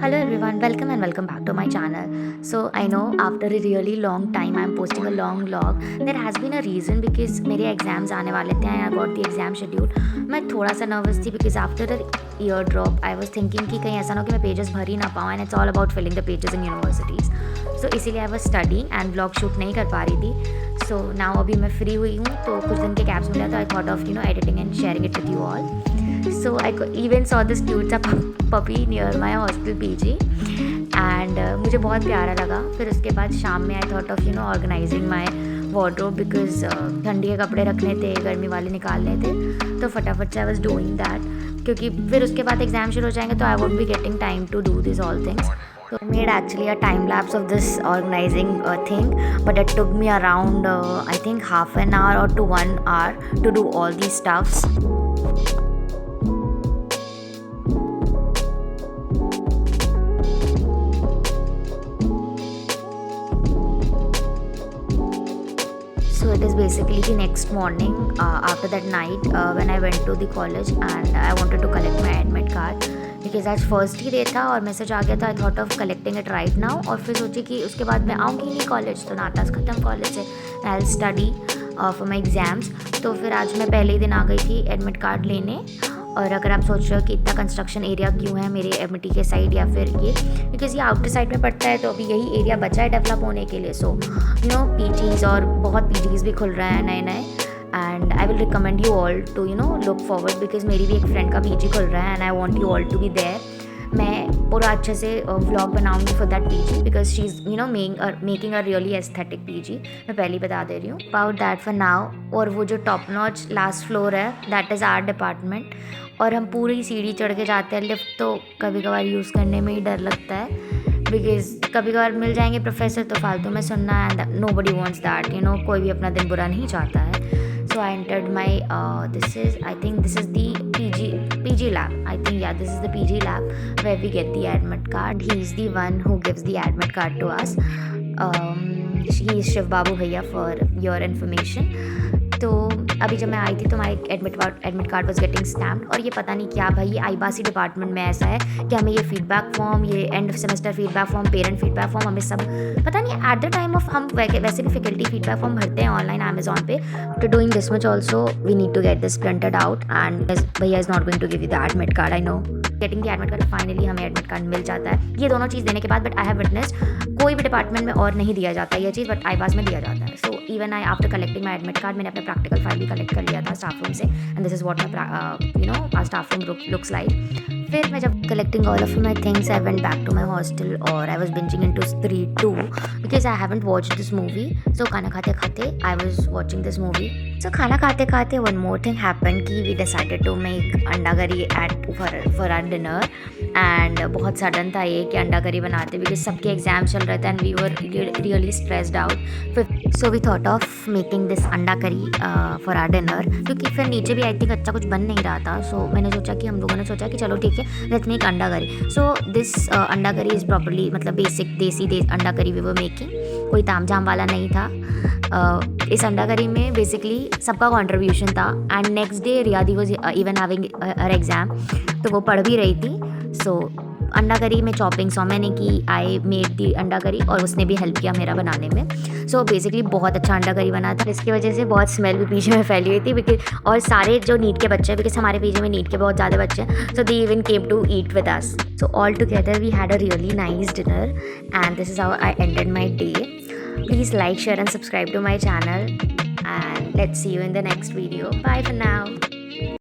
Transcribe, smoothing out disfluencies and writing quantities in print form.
Hello everyone, welcome back to my channel. So I know after a really long time I'm posting a long vlog. There has been a reason because मेरे exams आने वाले थे and I got the exam schedule. मैं थोड़ा सा nervous थी because after the year drop I was thinking कि कहीं ऐसा ना हो कि मैं पेजेस भर ही ना पाऊँ and it's all about filling the pages in universities. So इसीलिए I was studying and vlog shoot नहीं कर पा रही थी. So now अभी मैं फ्री हुई हूँ तो कुछ दिन के gaps मिला तो I thought of editing and sharing it with you all. So I even saw this cute सा puppy near my hostel PG and मुझे बहुत प्यारा लगा. फिर उसके बाद शाम में I thought of organising my wardrobe because ठंडी के कपड़े रखने थे, गर्मी वाले निकालने थे, तो फटाफट से आई वॉज डूइंग दैट क्योंकि फिर उसके बाद एग्जाम शुरू हो जाएंगे तो I won't be getting time to do this all things. So I made actually a time lapse of this organizing thing, but it took me around I think half an hour or to 1 hour to do all these stuffs. So it is basically the next morning after that night when I went to the college and I wanted to collect my admit card because आज first ही day था और message आ गया था. आई thought of collecting it right now और फिर सोची कि उसके बाद मैं आऊँगी नहीं कॉलेज तो नाता ख़त्म कॉलेज से I will study for my exams. तो फिर आज मैं पहले ही दिन आ गई थी एडमिट कार्ड लेने. और अगर आप सोच रहे हो कि इतना कंस्ट्रक्शन एरिया क्यों है मेरे एमिटी के साइड या फिर ये बिकॉज ये आउटर साइड में पड़ता है तो अभी यही एरिया बचा है डेवलप होने के लिए. सो पीजीज़ और बहुत पीजीज़ भी खुल रहे हैं नए नए and I will recommend you all to look forward because मेरी भी एक फ्रेंड का पीजी खुल रहा है and I want you all to be there. मैं पूरा अच्छे से व्लॉग बनाऊंगी for that PG because she is making a really aesthetic PG. मैं पहले ही बता दे रही हूँ अबाउट दैट फॉर नाउ. और वो जो टॉप नॉच लास्ट फ्लोर है दैट इज़ आर्ट डिपार्टमेंट और हम पूरी सीढ़ी चढ़ के जाते हैं. लिफ्ट तो कभी कभार यूज़ करने में ही डर लगता है बिकॉज कभी कभार मिल जाएंगे प्रोफेसर तो फालतू में सुनना and nobody wants that कोई भी अपना दिन बुरा नहीं चाहता है. So I entered my this is the PG lab. I think yeah, this is the PG lab where we get the admit card. He is the one who gives the admit card to us. He is Shiv Babu Bhaiya for your information. तो अभी जब मैं आई थी तो हमारे admit card was getting stamped और ये पता नहीं क्या भाई ये आईबासी डिपार्टमेंट में ऐसा है कि हमें ये फीडबैक फॉर्म, ये end semester feedback form, parent feedback form हमें सब पता नहीं एट द टाइम ऑफ हम वैसे भी फैकल्टी फीडबैक फॉर्म भरते हैं ऑनलाइन अमेजॉन पे. To doing this much also we need to get this printed out and भैया is not going to give you the admit card. I know getting the admit card finally हमें admit card मिल जाता है. ये दोनों चीज़ देने के बाद बट आई हैव विटनेस कोई भी डिपार्टमेंट में और नहीं दिया जाता ये चीज़ बट आईबास में दिया जाता है. So even I after collecting my admit card मैंने अपने प्रैक्टिकल फाइल भी कलेक्ट कर लिया था स्टाफ रूम से and this is what my staff room looks like. फिर मैं जब collecting all of my things I went back to my hostel और I was binging into Stree 2 because I haven't watch this movie. So खाना खाते खाते I was watching this movie. So खाना खाते खाते वन मोर थिंग हैपन कि we decided to make अंडा curry for our dinner and बहुत sudden था ये कि अंडा करी बनाते बिकॉज सबके एग्जाम चल रहे थे and we were really stressed out. So we thought of making this anda curry for our dinner क्योंकि फिर नीचे भी आई थिंक अच्छा कुछ बन नहीं रहा था. सो मैंने सोचा कि हम लोगों ने सोचा कि चलो ठीक है लेट्स मेक अंडा करी. सो दिस अंडा करी इज़ प्रॉपर्ली मतलब बेसिक देसी अंडा करी वी वर मेकिंग. कोई ताम झाम वाला नहीं था. इस अंडा करी में बेसिकली सबका कंट्रीब्यूशन था and next day Riyadi was even having her exam तो वो पढ़ भी रही थी. सो अंडा करी में चॉपिंग सो मैंने की आई मेड दी अंडा करी और उसने भी हेल्प किया मेरा बनाने में. सो बेसिकली बहुत अच्छा अंडा करी बना था. इसकी वजह से बहुत स्मेल भी पीछे में फैली हुई थी बिकॉज और सारे जो नीट के बच्चे बिकॉज हमारे पीछे में नीट के बहुत ज़्यादा बच्चे हैं so they even came to eat with us. So all together we had a really nice dinner and this is how I ended my day. Please like, share and subscribe to my channel and let's see you in the next video. Bye for now.